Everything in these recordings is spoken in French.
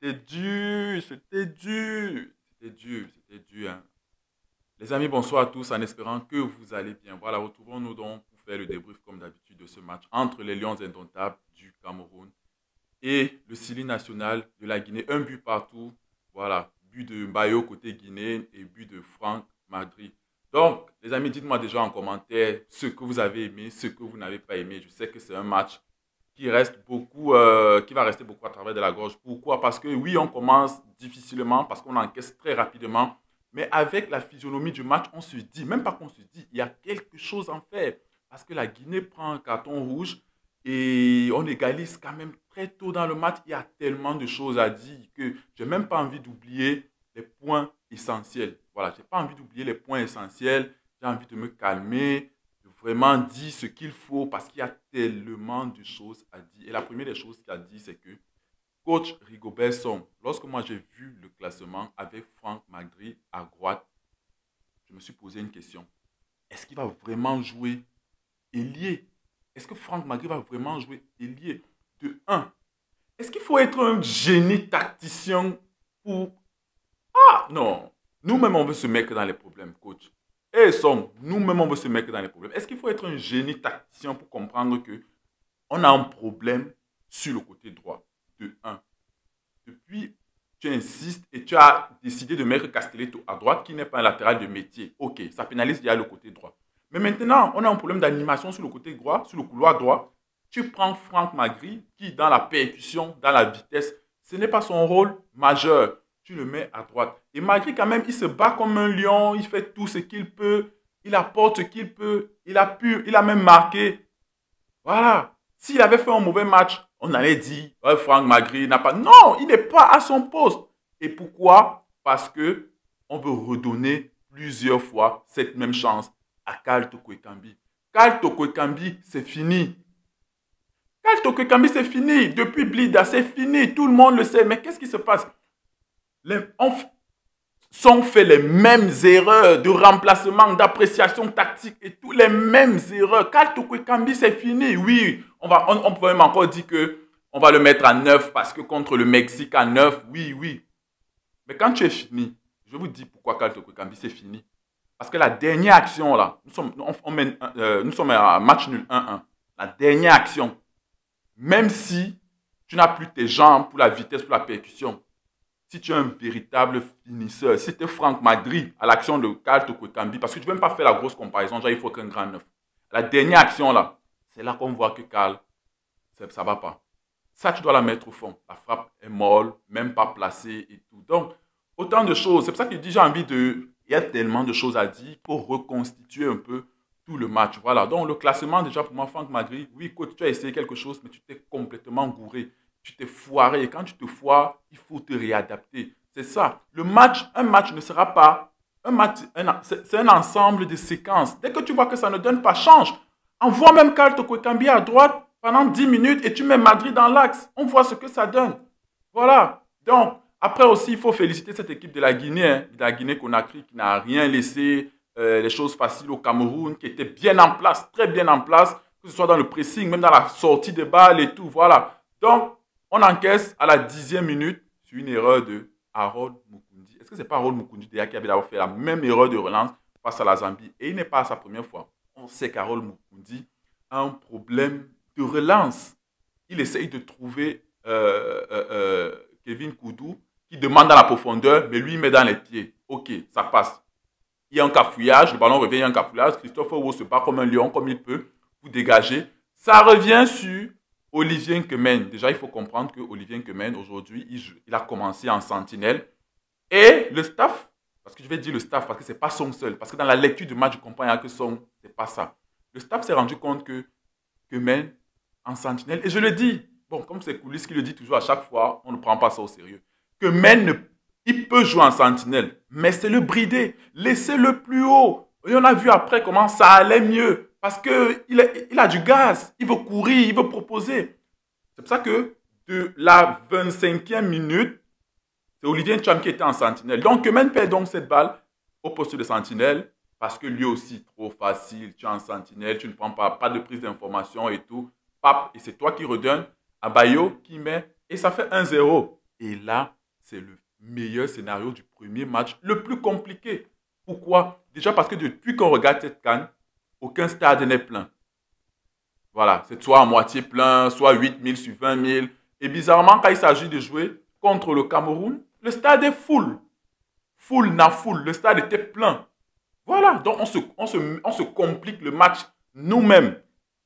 C'était dur, c'était dur. C'était dur, hein. Les amis, bonsoir à tous, en espérant que vous allez bien. Voilà, retrouvons-nous donc pour faire le débrief, comme d'habitude, de ce match entre les Lions indomptables du Cameroun et le Sili national de la Guinée. Un but partout. Voilà, but de Bayo côté Guinée et but de Franck Madri. Donc, les amis, dites-moi déjà en commentaire ce que vous avez aimé, ce que vous n'avez pas aimé. Je sais que c'est un match qui reste beaucoup, qui va rester beaucoup à travers de la gorge. Pourquoi? Parce que oui, on commence difficilement, parce qu'on encaisse très rapidement. Mais avec la physionomie du match, on se dit, même pas qu'on se dit, il y a quelque chose à faire. Parce que la Guinée prend un carton rouge et on égalise quand même très tôt dans le match. Il y a tellement de choses à dire que je n'ai même pas envie d'oublier les points essentiels. Voilà, je n'ai pas envie d'oublier les points essentiels. J'ai envie de me calmer, de vraiment dire ce qu'il faut parce qu'il y a tellement de choses à dire. Et la première des choses qu'il a dit, c'est que coach Rigobert Song, lorsque moi j'ai vu le classement avec Franck Magri à droite, je me suis posé une question. Est-ce qu'il va vraiment jouer ailier? Est-ce que Franck Magri va vraiment jouer ailier? De un, est-ce qu'il faut être un génie tacticien pour... Ah non, nous-mêmes on veut se mettre dans les problèmes, coach. Et Song, nous-mêmes on veut se mettre dans les problèmes. Est-ce qu'il faut être un génie tacticien pour comprendre que on a un problème sur le côté droit? De un. Depuis, tu insistes et tu as décidé de mettre Castelletto à droite, qui n'est pas un latéral de métier. Ok, ça pénalise déjà le côté droit. Mais maintenant, on a un problème d'animation sur le côté droit, sur le couloir droit. Tu prends Franck Magri, qui dans la percussion, dans la vitesse, ce n'est pas son rôle majeur. Tu le mets à droite. Et Magri, quand même, il se bat comme un lion, il fait tout ce qu'il peut, il apporte ce qu'il peut, il a même marqué. Voilà. S'il avait fait un mauvais match, on allait dire, ouais, Franck Magri n'a pas... Non, il n'est pas à son poste. Et pourquoi? Parce que on veut redonner plusieurs fois cette même chance à Kyle Toko Ekambi. Kyle Toko Ekambi, c'est fini. Kyle Toko Ekambi, c'est fini. Depuis Blida, c'est fini. Tout le monde le sait. Mais qu'est-ce qui se passe? On sont fait les mêmes erreurs de remplacement, d'appréciation tactique et tout, les mêmes erreurs. Kyle Toko Ekambi, c'est fini. Oui, on peut même encore dire que on va le mettre à 9 parce que contre le Mexique à 9, oui, oui. Mais quand tu es fini, je vous dis pourquoi Kyle Toko Ekambi, c'est fini. Parce que la dernière action, là, nous sommes à match nul 1-1. La dernière action, même si tu n'as plus tes jambes pour la vitesse, pour la percussion, si tu es un véritable finisseur, si tu es Franck Madri à l'action de Kyle Toko Ekambi, parce que tu ne veux même pas faire la grosse comparaison, genre il faut qu'un grand neuf. La dernière action là, c'est là qu'on voit que Kyle, ça ne va pas. Ça, tu dois la mettre au fond. La frappe est molle, même pas placée et tout. Donc, autant de choses. C'est pour ça que je dis, j'ai envie de... Il y a tellement de choses à dire pour reconstituer un peu tout le match. Voilà. Donc, le classement, déjà, pour moi, Franck Magri, oui, coach, tu as essayé quelque chose, mais tu t'es complètement gouré. Tu t'es foiré. Et quand tu te foires, il faut te réadapter. C'est ça. Le match, un match ne sera pas un match. C'est un ensemble de séquences. Dès que tu vois que ça ne donne pas, change. Envoie même Kyle Toko Ekambi à droite pendant 10 minutes et tu mets Madrid dans l'axe. On voit ce que ça donne. Voilà. Donc, après aussi, il faut féliciter cette équipe de la Guinée, hein, de la Guinée-Conakry, qui n'a rien laissé les choses faciles au Cameroun, qui était bien en place, très bien en place, que ce soit dans le pressing, même dans la sortie de balles et tout. Voilà. Donc, on encaisse à la 10e minute sur une erreur de Harold Mukundi. Est-ce que ce n'est pas Harold Mukundi déjà qui avait d'abord fait la même erreur de relance face à la Zambie? Et il n'est pas à sa première fois. On sait qu'Harold Mukundi a un problème de relance. Il essaye de trouver Kevin Koudou qui demande dans la profondeur, mais lui il met dans les pieds. Ok, ça passe. Il y a un cafouillage, le ballon revient, il y a un cafouillage. Christophe Owo se bat comme un lion, comme il peut, pour dégager. Ça revient sur Olivier Nkemen. Déjà, il faut comprendre que Olivier Nkemen, aujourd'hui, il a commencé en sentinelle. Et le staff, parce que je vais dire le staff, parce que ce n'est pas son seul, parce que dans la lecture du match, je comprends que son, ce n'est pas ça. Le staff s'est rendu compte que Nkemen en sentinelle, et je le dis, bon, comme c'est Coulisses qui le dit toujours à chaque fois, on ne prend pas ça au sérieux, que il peut jouer en sentinelle, mais c'est le brider, laissez-le plus haut. Et on a vu après comment ça allait mieux, parce qu'il a du gaz, il veut courir, il veut proposer. C'est pour ça que de la 25e minute, c'est Olivier Ncham qui était en sentinelle. Donc, Kemen perd donc cette balle au poste de sentinelle, parce que lui aussi, trop facile, tu es en sentinelle, tu ne prends pas de prise d'information et tout. Pap, et c'est toi qui redonnes à Bayo qui met, et ça fait 1-0. Et là, c'est le meilleur scénario du premier match, le plus compliqué. Pourquoi? Déjà parce que depuis qu'on regarde cette CAN, aucun stade n'est plein. Voilà, c'est soit à moitié plein, soit 8 000 sur 20 000. Et bizarrement, quand il s'agit de jouer contre le Cameroun, le stade est full. Full na full, le stade était plein. Voilà, donc on se complique le match nous-mêmes.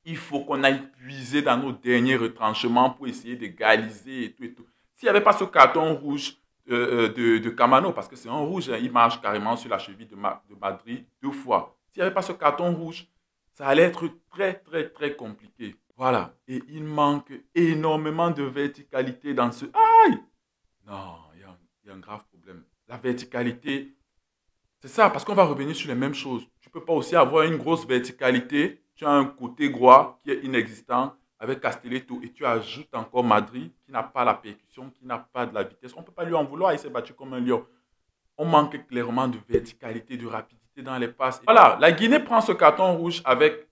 Il faut qu'on aille puiser dans nos derniers retranchements pour essayer d'égaliser et tout et tout. S'il n'y avait pas ce carton rouge de Camano, parce que c'est un rouge, hein, il marche carrément sur la cheville de Madrid 2 fois. S'il n'y avait pas ce carton rouge, ça allait être très, très, très compliqué. Voilà. Et il manque énormément de verticalité dans ce... Aïe! Non, il y a un grave problème. La verticalité, c'est ça, parce qu'on va revenir sur les mêmes choses. Tu ne peux pas aussi avoir une grosse verticalité. Tu as un côté droit qui est inexistant avec Castelletto et tu ajoutes encore Madrid qui n'a pas la percussion, qui n'a pas de la vitesse. On ne peut pas lui en vouloir, il s'est battu comme un lion. On manque clairement de verticalité, de rapidité dans les passes. Voilà, la Guinée prend ce carton rouge avec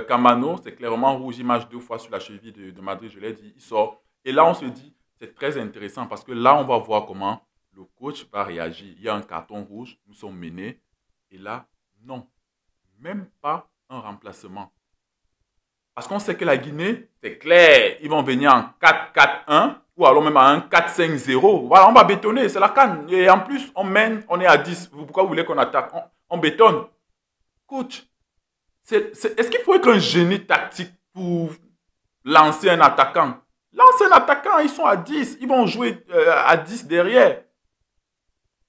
Camano. C'est clairement rouge, il marche 2 fois sur la cheville de Madrid, je l'ai dit, il sort. Et là, on se dit, c'est très intéressant parce que là, on va voir comment le coach va réagir. Il y a un carton rouge, nous sommes menés. Et là, non, même pas un remplacement. Parce qu'on sait que la Guinée, c'est clair, ils vont venir en 4-4-1 ou alors même en 4-5-0. Voilà, on va bétonner, c'est la CAN. Et en plus, on mène, on est à 10. Pourquoi vous voulez qu'on attaque? On bétonne. Coach, est-ce qu'il faut être un génie tactique pour lancer un attaquant? Lancer un attaquant, ils sont à 10. Ils vont jouer à 10 derrière.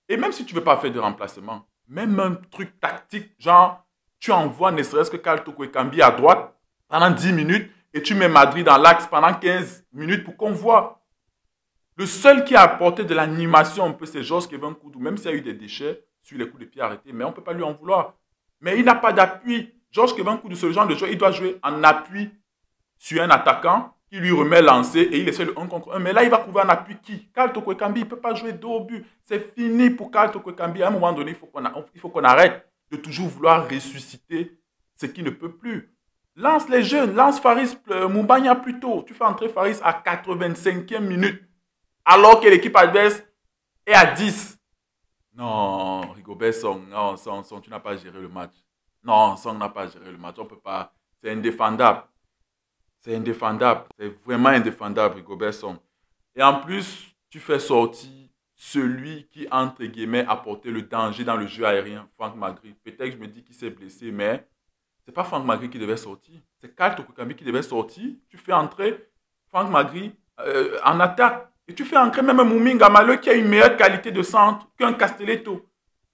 Et même si tu ne veux pas faire de remplacement, même un truc tactique, genre, tu envoies ne serait-ce que Carl Toko Ekambi à droite pendant 10 minutes et tu mets Madrid dans l'axe pendant 15 minutes pour qu'on voit. Le seul qui a apporté de l'animation un peu, c'est Georges-Kévin Nkoudou, même s'il y a eu des déchets sur les coups de pied arrêtés, mais on ne peut pas lui en vouloir. Mais il n'a pas d'appui. Georges-Kévin Nkoudou, ce genre de joueur, il doit jouer en appui sur un attaquant qui lui remet lancé et il essaie le 1 contre 1. Mais là, il va trouver un appui qui? Carl Toko Ekambi, il ne peut pas jouer dos au but. C'est fini pour Carl Toko Ekambi. À un moment donné, il faut qu'on arrête de toujours vouloir ressusciter ce qui ne peut plus. Lance les jeunes, lance Faris Moumbagna plus tôt. Tu fais entrer Faris à 85e minute, alors que l'équipe adverse est à 10. Non, Rigobert Song, non, Song, tu n'as pas géré le match. Non, Song n'a pas géré le match. On peut pas. C'est indéfendable. C'est indéfendable. C'est vraiment indéfendable, Rigobert Song. Et en plus, tu fais sortir celui qui, entre guillemets, apportait le danger dans le jeu aérien, Franck Magri. Peut-être que je me dis qu'il s'est blessé, mais c'est pas Franck Magri qui devait sortir. C'est Carl Toko Ekambi qui devait sortir. Tu fais entrer Franck Magri en attaque. Et tu fais entrer même un Mouminga Malo qui a une meilleure qualité de centre qu'un Castelletto.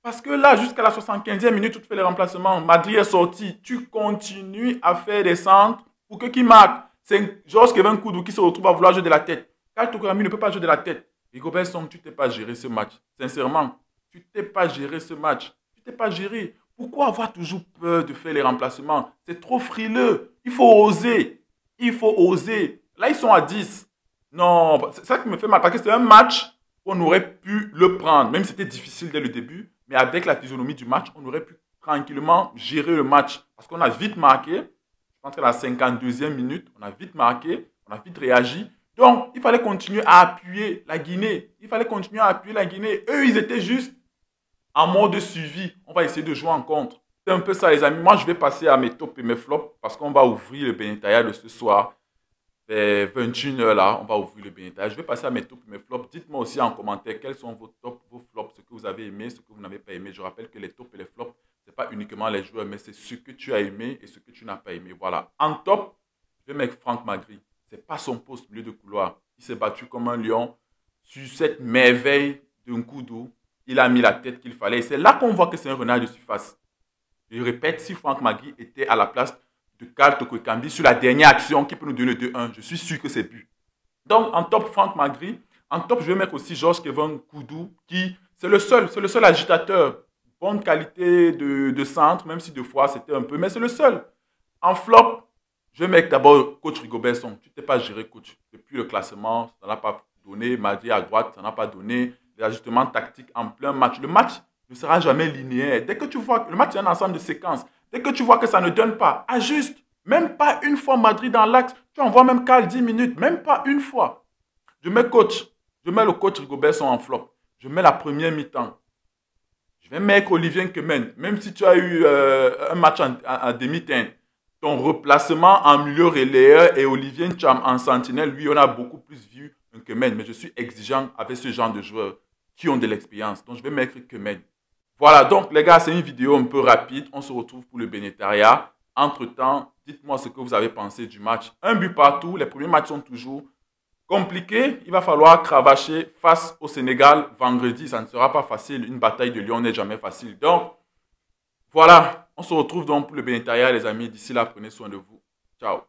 Parce que là, jusqu'à la 75e minute, tu fais les remplacements. Madrid est sorti. Tu continues à faire des centres pour que qui marque. C'est Georges-Kévin Nkoudou qui se retrouve à vouloir jouer de la tête. Carl Toko Ekambi ne peut pas jouer de la tête. Rigobert Song, tu ne t'es pas géré ce match. Sincèrement, tu ne t'es pas géré ce match. Tu ne t'es pas géré. Pourquoi avoir toujours peur de faire les remplacements? C'est trop frileux. Il faut oser. Il faut oser. Là, ils sont à 10. Non, c'est ça qui me fait mal. Parce que c'est un match, on aurait pu le prendre. Même si c'était difficile dès le début. Mais avec la physionomie du match, on aurait pu tranquillement gérer le match. Parce qu'on a vite marqué. Je pense qu'à la 52e minute, on a vite marqué. On a vite réagi. Donc, il fallait continuer à appuyer la Guinée. Il fallait continuer à appuyer la Guinée. Eux, ils étaient juste en mode suivi. On va essayer de jouer en contre. C'est un peu ça, les amis. Moi, je vais passer à mes tops et mes flops parce qu'on va ouvrir le Benetaya de ce soir. Vers 21h là, on va ouvrir le Benetaya. Je vais passer à mes tops et mes flops. Dites-moi aussi en commentaire quels sont vos tops, vos flops, ce que vous avez aimé, ce que vous n'avez pas aimé. Je rappelle que les tops et les flops, ce n'est pas uniquement les joueurs, mais c'est ce que tu as aimé et ce que tu n'as pas aimé. Voilà. En top, je vais mettre Franck Magri. Ce n'est pas son poste milieu de couloir. Il s'est battu comme un lion sur cette merveille de Nkoudou. Il a mis la tête qu'il fallait. Et c'est là qu'on voit que c'est un renard de surface. Je répète, si Franck Magri était à la place de Carl Toko Ekambi sur la dernière action qui peut nous donner 2-1, je suis sûr que c'est but. Donc, en top, Franck Magri. En top, je vais mettre aussi Georges-Kévin Nkoudou, qui, c'est le seul agitateur. Bonne qualité de centre, même si deux fois c'était un peu, mais c'est le seul. En flop, je vais mettre d'abord coach Rigobert Song. Tu ne t'es pas géré, coach. Depuis le classement, ça n'a pas donné. Madrid à droite, ça n'a pas donné. Les ajustements tactiques en plein match. Le match ne sera jamais linéaire. Dès que tu vois que le match est un ensemble de séquences, dès que tu vois que ça ne donne pas, ajuste. Même pas une fois Madrid dans l'axe. Tu envoies même Carl 10 minutes. Même pas une fois. Je mets coach Je mets le coach Rigobertson en flop. Je mets la première mi-temps. Je vais mettre Olivier Nkemen. Même si tu as eu un match en demi-teinte, ton replacement en milieu relayeur et Olivier Ncham en sentinelle, lui, on a beaucoup plus vu Nkemen. Mais je suis exigeant avec ce genre de joueurs qui ont de l'expérience. Donc, je vais mettre Nkemen. Voilà, donc les gars, c'est une vidéo un peu rapide. On se retrouve pour le Bénétariat. Entre-temps, dites-moi ce que vous avez pensé du match. Un but partout. Les premiers matchs sont toujours compliqués. Il va falloir cravacher face au Sénégal vendredi. Ça ne sera pas facile. Une bataille de Lyon n'est jamais facile. Donc, voilà. On se retrouve donc pour le Bénétariat, les amis. D'ici là, prenez soin de vous. Ciao.